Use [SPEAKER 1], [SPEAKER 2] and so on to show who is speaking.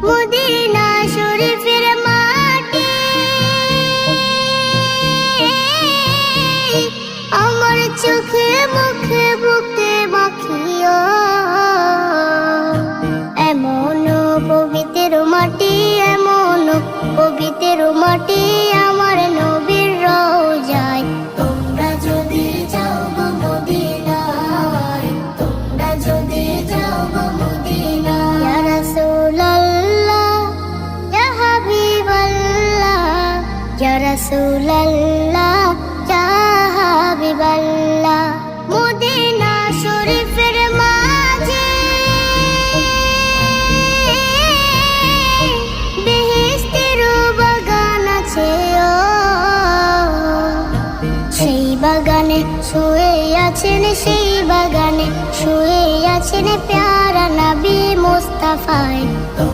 [SPEAKER 1] Medina শরীফের মাটি আমার চোখে মুখে বুকে মাখিও, এমন পবিত্র মাটি, এমন পবিত্র মাটি আমার নবীর রওজায়। তোমরা যদি যাও গো মদিনায়, তোমরা যদি যাও গো মদিনায়, ইয়া রাসূলুল্লাহ ইয়া হাবিবাল্লাহ, ইয়া রাসূলুল্লাহ ইয়া হাবিবাল্লাহ। মদিনা শরীফের মাঝে বেহেশতের বাগান আছে, সেই বাগানে শুয়ে আছেন, সেই বাগানে শুয়ে আছেন প্যারা নবী মুস্তাফা।